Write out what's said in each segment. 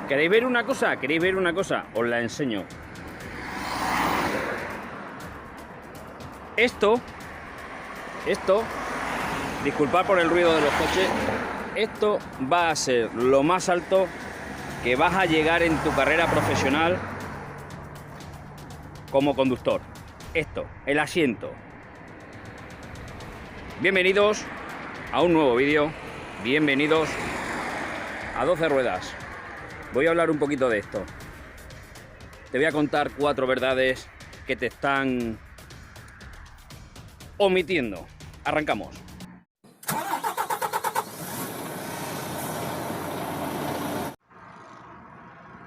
¿Queréis ver una cosa? ¿Queréis ver una cosa? Os la enseño. Esto, disculpad por el ruido de los coches, esto va a ser lo más alto que vas a llegar en tu carrera profesional como conductor. Esto, el asiento. Bienvenidos a un nuevo vídeo, bienvenidos a 12 ruedas. Voy a hablar un poquito de esto. Te voy a contar 4 verdades que te están omitiendo. Arrancamos.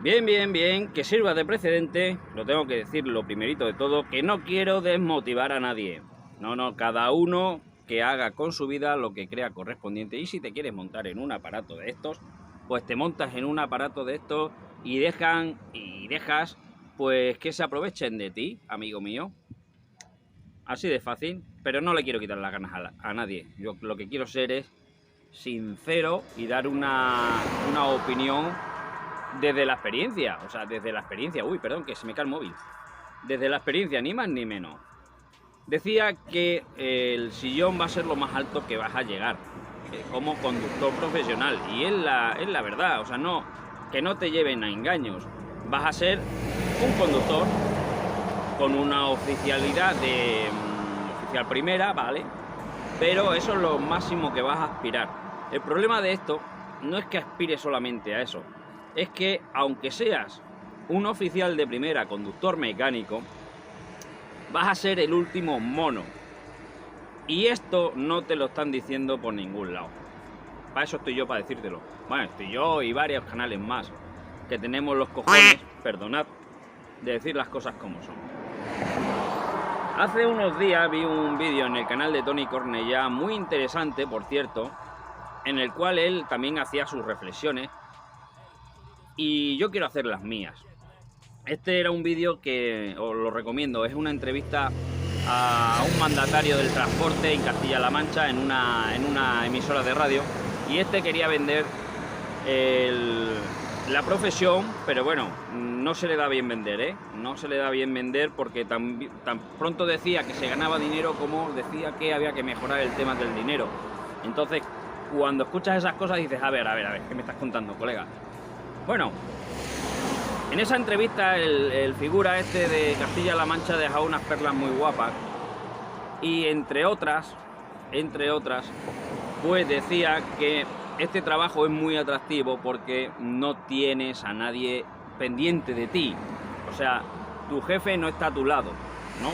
Bien, que sirva de precedente, lo tengo que decir lo primerito de todo, que no quiero desmotivar a nadie. No, cada uno que haga con su vida lo que crea correspondiente, y si te quieres montar en un aparato de estos, pues te montas en un aparato de estos y dejas pues que se aprovechen de ti, amigo mío. Así de fácil, pero no le quiero quitar las ganas a nadie. Yo lo que quiero ser es sincero y dar una opinión desde la experiencia. O sea, desde la experiencia. Uy, perdón, que se me cae el móvil. Desde la experiencia, ni más ni menos. Decía que el sillón va a ser lo más alto que vas a llegar como conductor profesional. Y es la verdad. O sea, no, que no te lleven a engaños. Vas a ser un conductor con una oficialidad de oficial primera, ¿vale? Pero eso es lo máximo que vas a aspirar. El problema de esto no es que aspires solamente a eso, es que aunque seas un oficial de primera, conductor mecánico, vas a ser el último mono. Y esto no te lo están diciendo por ningún lado. Para eso estoy yo, para decírtelo. Bueno, estoy yo y varios canales más que tenemos los cojones, perdonad, de decir las cosas como son. Hace unos días vi un vídeo en el canal de Tony Cornellá, muy interesante, por cierto, en el cual él también hacía sus reflexiones y yo quiero hacer las mías. Este era un vídeo que os lo recomiendo, es una entrevista a un mandatario del transporte en Castilla-La Mancha en una emisora de radio, y este quería vender la profesión, pero bueno, no se le da bien vender, ¿eh? No se le da bien vender porque tan pronto decía que se ganaba dinero como decía que había que mejorar el tema del dinero. Entonces, cuando escuchas esas cosas dices, a ver, ¿qué me estás contando, colega? Bueno, en esa entrevista el figura este de Castilla-La Mancha dejaba unas perlas muy guapas y entre otras, pues decía que este trabajo es muy atractivo porque no tienes a nadie pendiente de ti. O sea, tu jefe no está a tu lado, ¿no?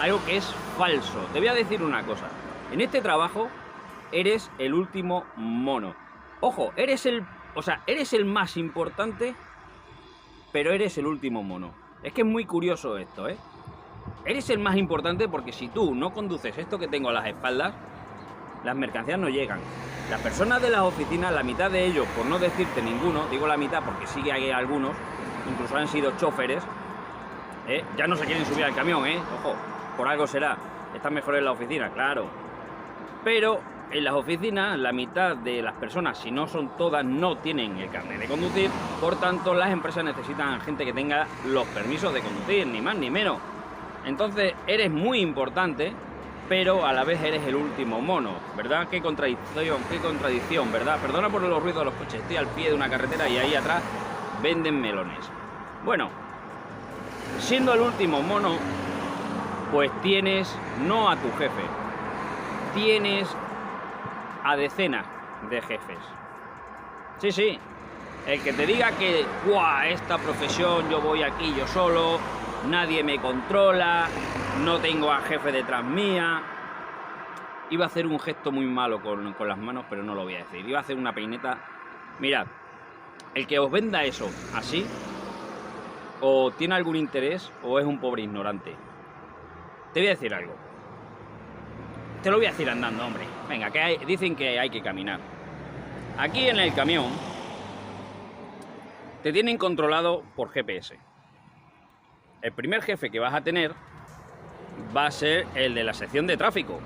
Algo que es falso. Te voy a decir una cosa. En este trabajo eres el último mono. Ojo, eres el más importante, pero eres el último mono. Es que es muy curioso esto, ¿eh? Eres el más importante porque si tú no conduces esto que tengo a las espaldas, las mercancías no llegan. Las personas de las oficinas, la mitad de ellos, por no decirte ninguno, digo la mitad porque sí que hay algunos, incluso han sido choferes, ya no se quieren subir al camión, ojo, por algo será, están mejor en la oficina, claro. Pero en las oficinas, la mitad de las personas, si no son todas, no tienen el carnet de conducir, por tanto las empresas necesitan gente que tenga los permisos de conducir, ni más ni menos. Entonces eres muy importante, pero a la vez eres el último mono, ¿verdad? Qué contradicción, ¿verdad? Perdona por los ruidos de los coches, estoy al pie de una carretera y ahí atrás venden melones. Bueno, siendo el último mono, pues tienes no a tu jefe, tienes a decenas de jefes. Sí, el que te diga que, ¡guau! Esta profesión, yo voy aquí yo solo, nadie me controla, no tengo a jefe detrás mía. Iba a hacer un gesto muy malo con las manos, pero no lo voy a decir. Iba a hacer una peineta. Mirad, el que os venda eso así, o tiene algún interés, o es un pobre ignorante. Te voy a decir algo. Te lo voy a decir andando, hombre. Venga, dicen que hay que caminar. Aquí en el camión te tienen controlado por GPS. El primer jefe que vas a tener va a ser el de la sección de tráfico,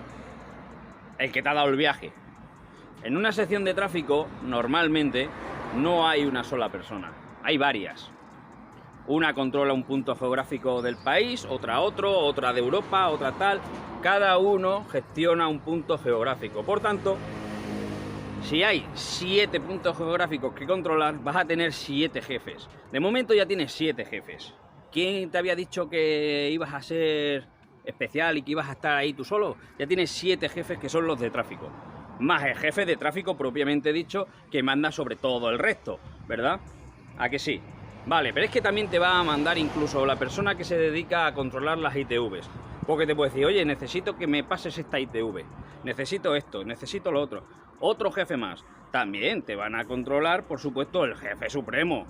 el que te ha dado el viaje. En una sección de tráfico, normalmente, no hay una sola persona, hay varias. Una controla un punto geográfico del país, otra otro, otra de Europa, otra tal. Cada uno gestiona un punto geográfico. Por tanto, si hay 7 puntos geográficos que controlar, vas a tener 7 jefes. De momento ya tienes 7 jefes. ¿Quién te había dicho que ibas a ser especial y que ibas a estar ahí tú solo? Ya tienes 7 jefes que son los de tráfico. Más el jefe de tráfico propiamente dicho, que manda sobre todo el resto, ¿verdad? ¿A que sí? Vale, pero es que también te va a mandar incluso la persona que se dedica a controlar las ITVs. Porque te puede decir, oye, necesito que me pases esta ITV, necesito esto, necesito lo otro. Otro jefe más. También te van a controlar, por supuesto, el jefe supremo.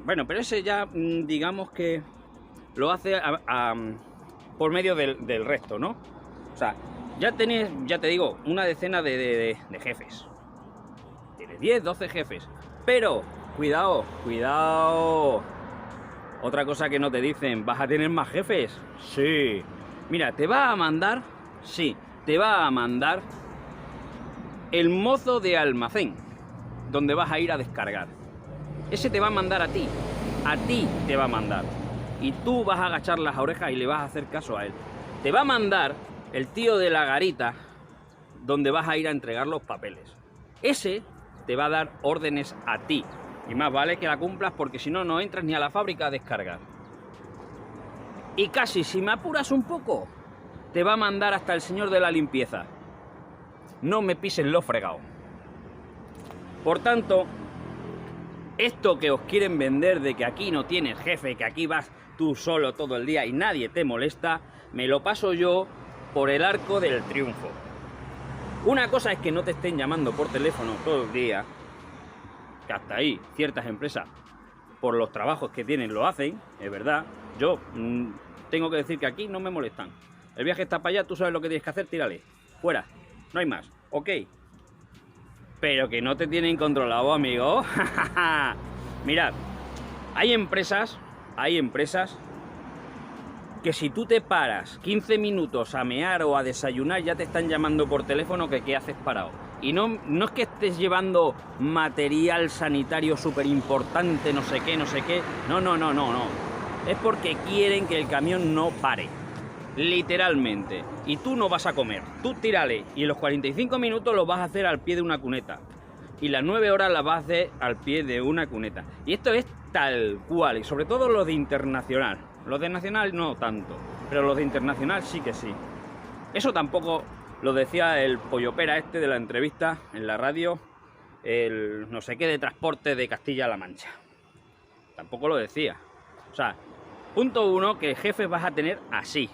Bueno, pero ese ya, digamos que lo hace por medio del resto, ¿no? O sea, ya tenés, ya te digo, una decena de jefes. Tienes 10, 12 jefes. Pero, cuidado, cuidado. Otra cosa que no te dicen, ¿vas a tener más jefes? Sí. Mira, te va a mandar, sí, te va a mandar el mozo de almacén, donde vas a ir a descargar. Ese te va a mandar a ti te va a mandar. Y tú vas a agachar las orejas y le vas a hacer caso a él. Te va a mandar el tío de la garita, donde vas a ir a entregar los papeles. Ese te va a dar órdenes a ti. Y más vale que la cumplas porque si no, no entras ni a la fábrica a descargar. Y casi, si me apuras un poco, te va a mandar hasta el señor de la limpieza. No me pisen lo fregado. Por tanto, esto que os quieren vender de que aquí no tienes jefe, que aquí vas tú solo todo el día y nadie te molesta, me lo paso yo por el arco del triunfo. Una cosa es que no te estén llamando por teléfono todo el día, que hasta ahí ciertas empresas, por los trabajos que tienen, lo hacen, es verdad. Yo tengo que decir que aquí no me molestan. El viaje está para allá, tú sabes lo que tienes que hacer, tírale. Fuera, no hay más, ok. Pero que no te tienen controlado, amigo. Mirad, hay empresas que si tú te paras 15 minutos a mear o a desayunar, ya te están llamando por teléfono que qué haces parado. Y no es que estés llevando material sanitario súper importante, no sé qué. No. Es porque quieren que el camión no pare. Literalmente. Y tú no vas a comer. Tú tírale. Y los 45 minutos los vas a hacer al pie de una cuneta. Y las 9 horas las vas a hacer al pie de una cuneta. Y esto es tal cual. Y sobre todo los de internacional. Los de nacional no tanto. Pero los de internacional sí que sí. Eso tampoco lo decía el pollopera este de la entrevista en la radio. El no sé qué de transporte de Castilla-La Mancha. Tampoco lo decía. O sea, punto uno, que jefes vas a tener así.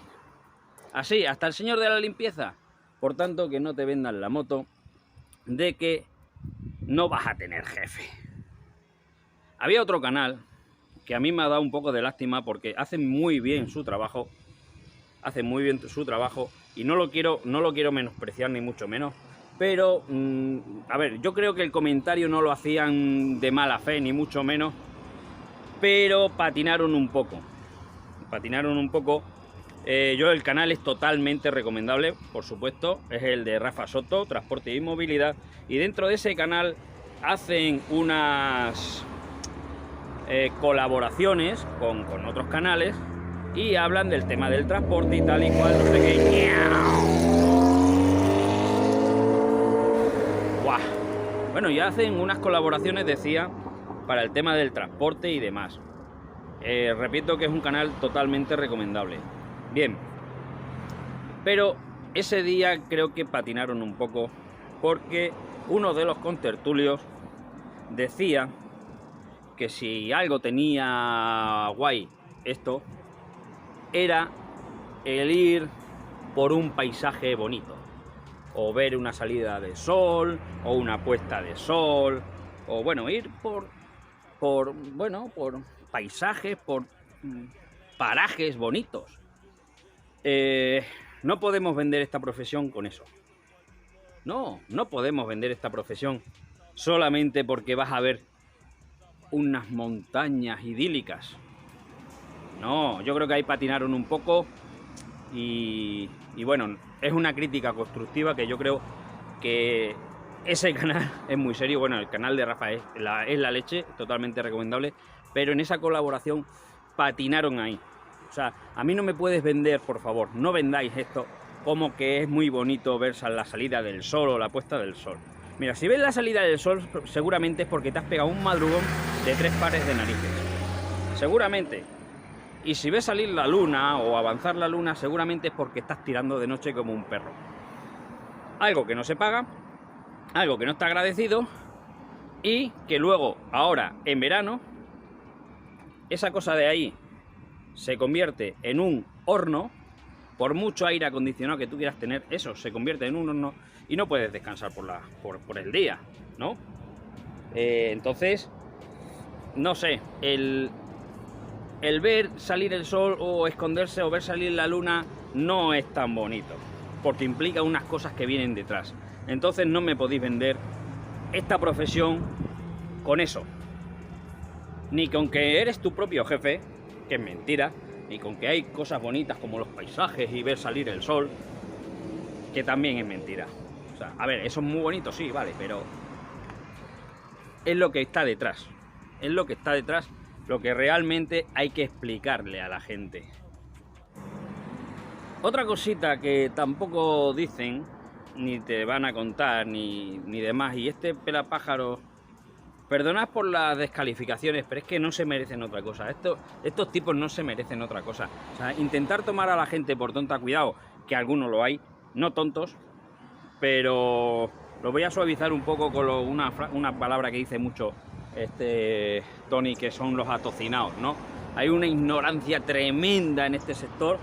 Así, hasta el señor de la limpieza. Por tanto, que no te vendan la moto de que no vas a tener jefe. Había otro canal que a mí me ha dado un poco de lástima porque hacen muy bien su trabajo. Hacen muy bien su trabajo y no lo quiero menospreciar ni mucho menos. Pero, a ver, yo creo que el comentario no lo hacían de mala fe ni mucho menos. Pero patinaron un poco. Yo el canal es totalmente recomendable, por supuesto, es el de Rafa Soto, Transporte y Movilidad, y dentro de ese canal hacen unas colaboraciones con otros canales y hablan del tema del transporte y tal y cual, no sé qué. ¡Guau! Bueno, ya hacen unas colaboraciones, decía, para el tema del transporte y demás. Repito que es un canal totalmente recomendable. Bien, pero ese día creo que patinaron un poco porque uno de los contertulios decía que si algo tenía guay esto era el ir por un paisaje bonito o ver una salida de sol o una puesta de sol o bueno, ir por paisajes, por parajes bonitos. No podemos vender esta profesión con eso. No podemos vender esta profesión solamente porque vas a ver unas montañas idílicas. No, yo creo que ahí patinaron un poco y bueno, es una crítica constructiva que yo creo que ese canal es muy serio. Bueno, el canal de Rafa es la leche, totalmente recomendable. Pero en esa colaboración patinaron ahí. O sea, a mí no me puedes vender, por favor, no vendáis esto como que es muy bonito ver la salida del sol o la puesta del sol. Mira, si ves la salida del sol, seguramente es porque te has pegado un madrugón de 3 pares de narices. Seguramente. Y si ves salir la luna o avanzar la luna, seguramente es porque estás tirando de noche como un perro. Algo que no se paga, algo que no está agradecido y que luego, ahora, en verano, esa cosa de ahí se convierte en un horno. Por mucho aire acondicionado que tú quieras tener, eso se convierte en un horno y no puedes descansar por el día, ¿no? Entonces, no sé, el ver salir el sol o esconderse o ver salir la luna no es tan bonito, porque implica unas cosas que vienen detrás. Entonces no me podéis vender esta profesión con eso. Ni con que eres tu propio jefe, que es mentira, ni con que hay cosas bonitas como los paisajes y ver salir el sol, que también es mentira. O sea, a ver, eso es muy bonito, sí, vale, pero es lo que está detrás. Es lo que está detrás, lo que realmente hay que explicarle a la gente. Otra cosita que tampoco dicen, ni te van a contar, ni demás, y este pelapájaro, perdonad por las descalificaciones, pero es que no se merecen otra cosa. Estos tipos no se merecen otra cosa. O sea, intentar tomar a la gente por tonta, cuidado, que algunos lo hay, no tontos, pero lo voy a suavizar un poco con una palabra que dice mucho Tony, que son los atocinados, ¿no? Hay una ignorancia tremenda en este sector,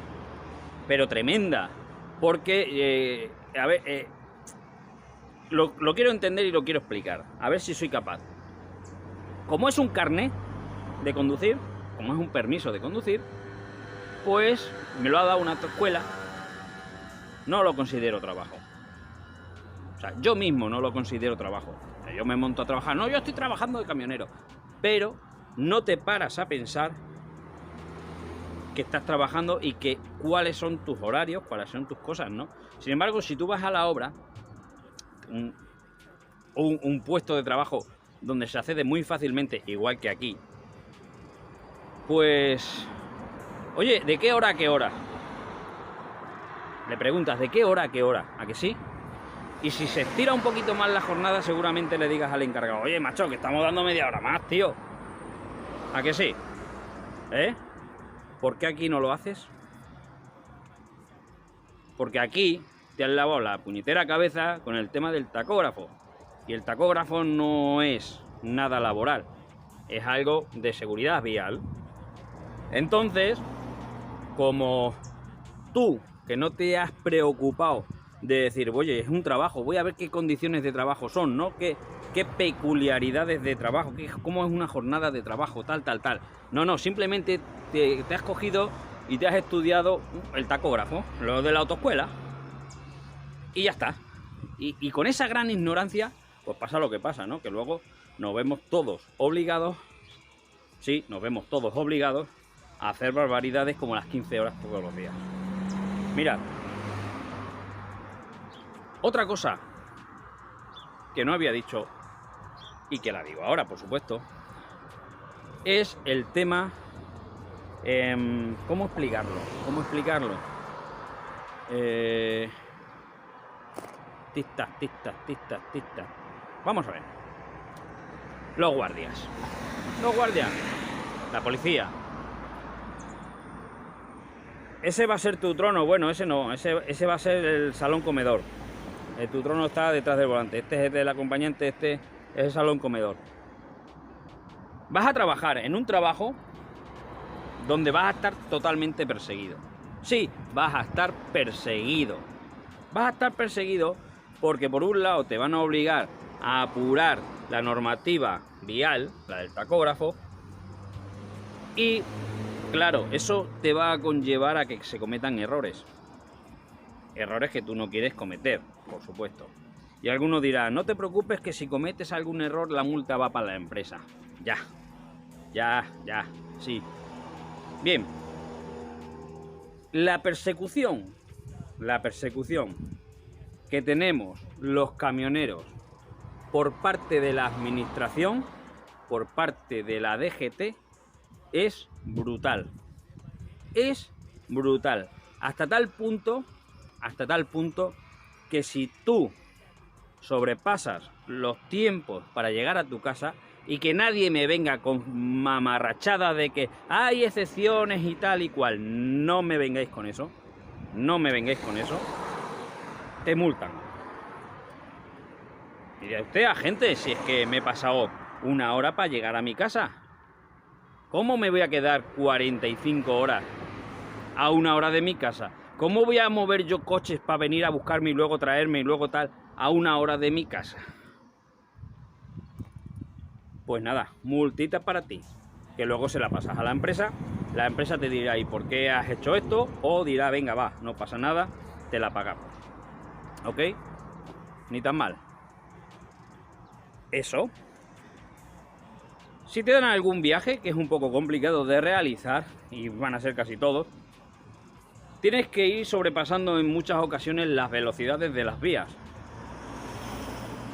pero tremenda, porque, a ver, lo quiero entender y lo quiero explicar, a ver si soy capaz. Como es un carnet de conducir, como es un permiso de conducir, pues me lo ha dado una escuela, no lo considero trabajo. O sea, yo mismo no lo considero trabajo. Yo me monto a trabajar, no, yo estoy trabajando de camionero, pero no te paras a pensar que estás trabajando y que cuáles son tus horarios, cuáles son tus cosas, ¿no? Sin embargo, si tú vas a la obra, un puesto de trabajo donde se accede muy fácilmente, igual que aquí, pues, oye, ¿de qué hora a qué hora? Le preguntas, ¿de qué hora a qué hora? ¿A que sí? Y si se estira un poquito más la jornada, seguramente le digas al encargado, oye, macho, que estamos dando media hora más, tío. ¿A que sí? ¿Eh? ¿Por qué aquí no lo haces? Porque aquí te has lavado la puñetera cabeza con el tema del tacógrafo. Y el tacógrafo no es nada laboral, es algo de seguridad vial. Entonces, como tú, que no te has preocupado de decir, oye, es un trabajo, voy a ver qué condiciones de trabajo son, ¿no? ¿Qué peculiaridades de trabajo? ¿Cómo es una jornada de trabajo? Tal. No, simplemente te has cogido y te has estudiado el tacógrafo, lo de la autoescuela, y ya está. Y con esa gran ignorancia, pues pasa lo que pasa, ¿no? Que luego nos vemos todos obligados, sí, nos vemos todos obligados a hacer barbaridades como las 15 horas todos los días. Mira, otra cosa que no había dicho y que la digo ahora, por supuesto, es el tema, ¿cómo explicarlo? Tic-tac. Vamos a ver. Los guardias, la policía. Ese va a ser tu trono. Bueno, ese no, ese va a ser el salón comedor. Tu trono está detrás del volante. Este es del acompañante, este es el salón comedor. Vas a trabajar en un trabajo donde vas a estar totalmente perseguido. Sí, vas a estar perseguido. Vas a estar perseguido porque por un lado te van a obligar a apurar la normativa vial, la del tacógrafo, y claro, eso te va a conllevar a que se cometan errores. Errores que tú no quieres cometer, por supuesto. Y algunos dirán, no te preocupes que si cometes algún error la multa va para la empresa. Ya, sí. Bien. La persecución que tenemos los camioneros por parte de la administración, por parte de la DGT, es brutal. Es brutal. Hasta tal punto que si tú sobrepasas los tiempos para llegar a tu casa, y que nadie me venga con mamarrachada de que hay excepciones y tal y cual, no me vengáis con eso, te multan. Mire usted, agente, si es que me he pasado 1 hora para llegar a mi casa, ¿cómo me voy a quedar 45 horas a 1 hora de mi casa? ¿Cómo voy a mover yo coches para venir a buscarme y luego traerme y luego tal a 1 hora de mi casa? Pues nada, multita para ti, que luego se la pasas a la empresa te dirá, ¿y por qué has hecho esto? O dirá, venga, va, no pasa nada, te la pagamos. ¿Ok? Ni tan mal. Eso. Si te dan algún viaje, que es un poco complicado de realizar, y van a ser casi todos, tienes que ir sobrepasando en muchas ocasiones las velocidades de las vías.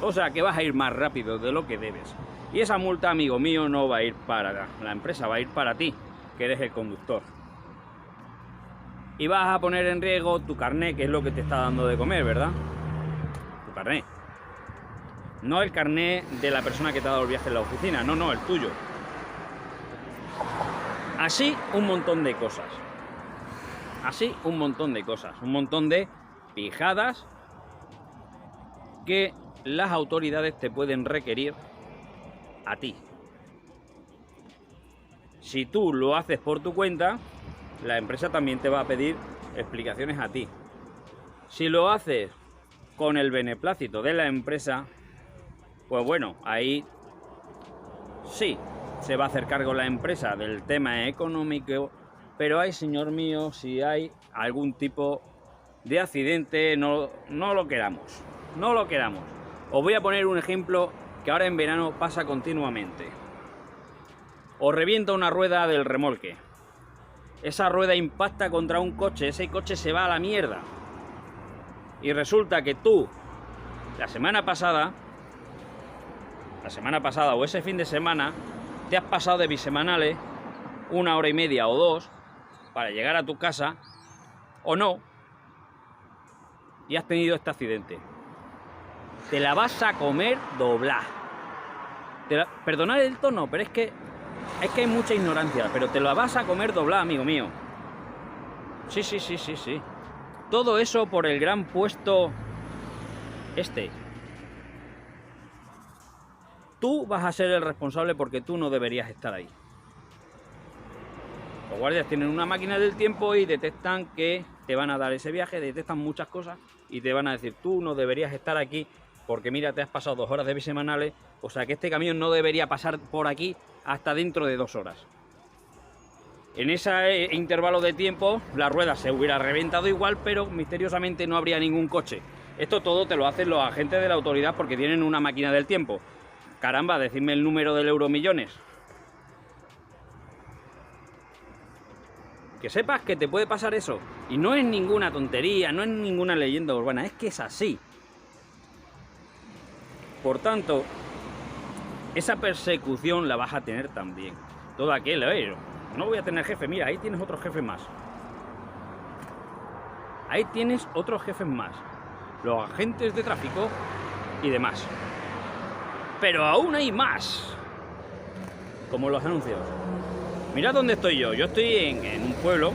O sea que vas a ir más rápido de lo que debes. Y esa multa, amigo mío, no va a ir para la empresa, va a ir para ti, que eres el conductor. Y vas a poner en riesgo tu carné, que es lo que te está dando de comer, ¿verdad? Tu carné. No el carné de la persona que te ha dado el viaje en la oficina, no, el tuyo. Así un montón de cosas. Un montón de pijadas que las autoridades te pueden requerir a ti. Si tú lo haces por tu cuenta, la empresa también te va a pedir explicaciones a ti. Si lo haces con el beneplácito de la empresa, pues bueno, ahí sí, se va a hacer cargo la empresa del tema económico, pero ay, señor mío, si hay algún tipo de accidente, no lo queramos. Os voy a poner un ejemplo que ahora en verano pasa continuamente. Os revienta una rueda del remolque. Esa rueda impacta contra un coche, ese coche se va a la mierda. Y resulta que tú, la semana pasada o ese fin de semana, te has pasado de bisemanales 1 hora y media o 2 para llegar a tu casa, o no, y has tenido este accidente. Te la vas a comer doblada. Perdonad el tono, pero es que hay mucha ignorancia, pero te la vas a comer doblada, amigo mío. Sí. Todo eso por el gran puesto este. Tú vas a ser el responsable porque tú no deberías estar ahí. Los guardias tienen una máquina del tiempo y detectan que te van a dar ese viaje, detectan muchas cosas y te van a decir, tú no deberías estar aquí porque mira, te has pasado 2 horas de bisemanales, o sea que este camión no debería pasar por aquí hasta dentro de 2 horas. En ese intervalo de tiempo la rueda se hubiera reventado igual, pero misteriosamente no habría ningún coche. Esto todo te lo hacen los agentes de la autoridad porque tienen una máquina del tiempo. Caramba, decidme el número del Euromillones. Que sepas que te puede pasar eso. Y no es ninguna tontería, no es ninguna leyenda urbana, es que es así. Por tanto, esa persecución la vas a tener también. Todo aquel, no voy a tener jefe, mira, ahí tienes otros jefes más. Los agentes de tráfico y demás. Pero aún hay más. Como los anuncios. Mirad dónde estoy yo. Yo estoy en un pueblo.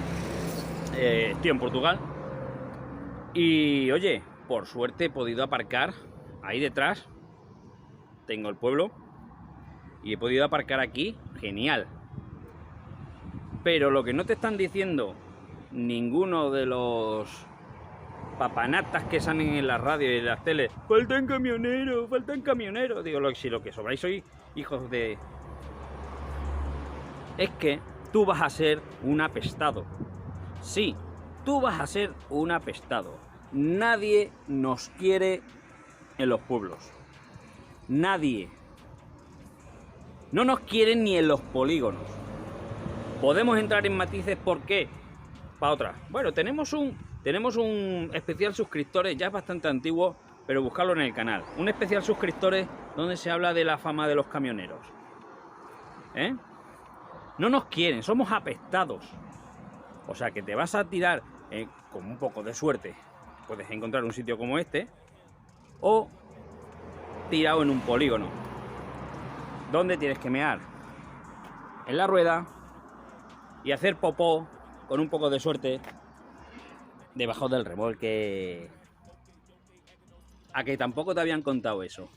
Estoy en Portugal. Y oye, por suerte he podido aparcar ahí detrás. Tengo el pueblo. Y he podido aparcar aquí. Genial. Pero lo que no te están diciendo ninguno de los papanatas que salen en la radio y en las teles, faltan camioneros. Digo, si lo que sobráis sois hijos de... Es que tú vas a ser un apestado. Sí, tú vas a ser un apestado. Nadie nos quiere en los pueblos. Nadie. No nos quieren ni en los polígonos. Podemos entrar en matices, ¿por qué? Para otra. Bueno, tenemos un especial suscriptores, ya es bastante antiguo, pero buscarlo en el canal. Un especial suscriptores donde se habla de la fama de los camioneros. No nos quieren, somos apestados. O sea que te vas a tirar con un poco de suerte. Puedes encontrar un sitio como este, o tirado en un polígono. ¿Dónde tienes que mear? En la rueda y hacer popó, con un poco de suerte, debajo del remolque. ¿A que tampoco te habían contado eso?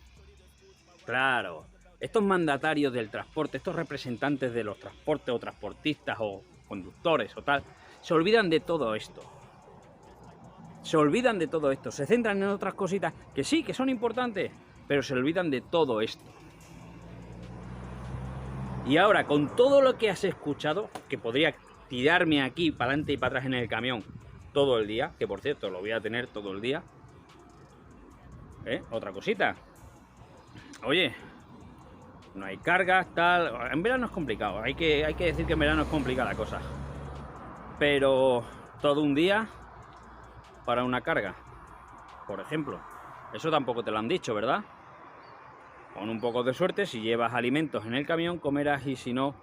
Claro, estos mandatarios del transporte, estos representantes de los transportes o transportistas o conductores o tal, se olvidan de todo esto. Se olvidan de todo esto, se centran en otras cositas que sí, que son importantes, pero se olvidan de todo esto. Y ahora, con todo lo que has escuchado, que podría tirarme aquí para adelante y para atrás en el camión todo el día, que por cierto lo voy a tener todo el día. Otra cosita. Oye, no hay cargas, tal. En verano es complicado, hay que decir que en verano es complicada la cosa. Pero todo un día para una carga, por ejemplo. Eso tampoco te lo han dicho, ¿verdad? Con un poco de suerte, si llevas alimentos en el camión, comerás, y si no,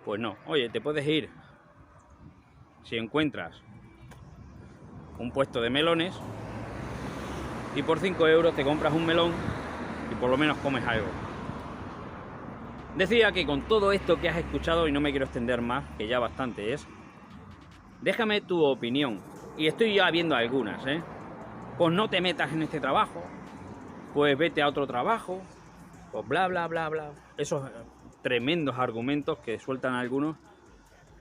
pues no. Oye, te puedes ir. Si encuentras un puesto de melones y por 5 euros te compras un melón y por lo menos comes algo. Decía que con todo esto que has escuchado, y no me quiero extender más, que ya bastante es, déjame tu opinión. Y estoy ya viendo algunas, Pues no te metas en este trabajo, pues vete a otro trabajo, pues bla, bla, bla, bla. Esos tremendos argumentos que sueltan algunos,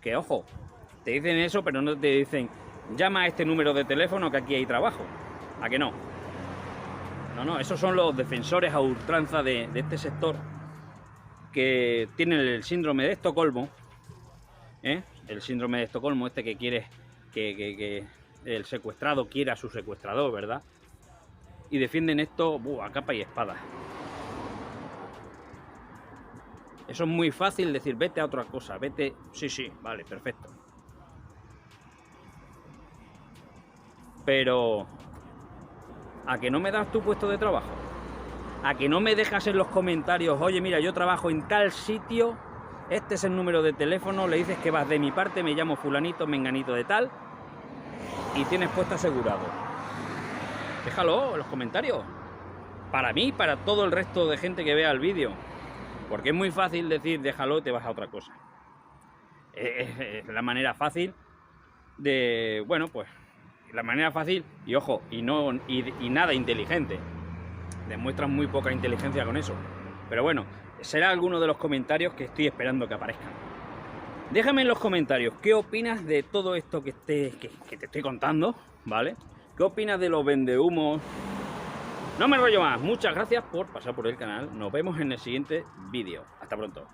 que ojo, te dicen eso, pero no te dicen, llama a este número de teléfono que aquí hay trabajo. ¿A que no? No, esos son los defensores a ultranza de este sector, que tienen el síndrome de Estocolmo, el síndrome de Estocolmo, este que quiere que el secuestrado quiera a su secuestrador, ¿verdad? Y defienden esto a capa y espada. Eso es muy fácil decir, vete a otra cosa, vete... Sí, vale, perfecto. Pero... ¿a que no me das tu puesto de trabajo? ¿A que no me dejas en los comentarios, oye, mira, yo trabajo en tal sitio, este es el número de teléfono, le dices que vas de mi parte, me llamo fulanito, menganito de tal, y tienes puesto asegurado? Déjalo en los comentarios. Para mí, para todo el resto de gente que vea el vídeo. Porque es muy fácil decir, déjalo, te vas a otra cosa. Es la manera fácil de... Bueno, pues... La manera fácil y, ojo, y nada inteligente. Demuestran muy poca inteligencia con eso. Pero bueno, será alguno de los comentarios que estoy esperando que aparezcan. Déjame en los comentarios qué opinas de todo esto que te estoy contando, ¿vale? ¿Qué opinas de los vendehumos? No me enrollo más. Muchas gracias por pasar por el canal. Nos vemos en el siguiente vídeo. Hasta pronto.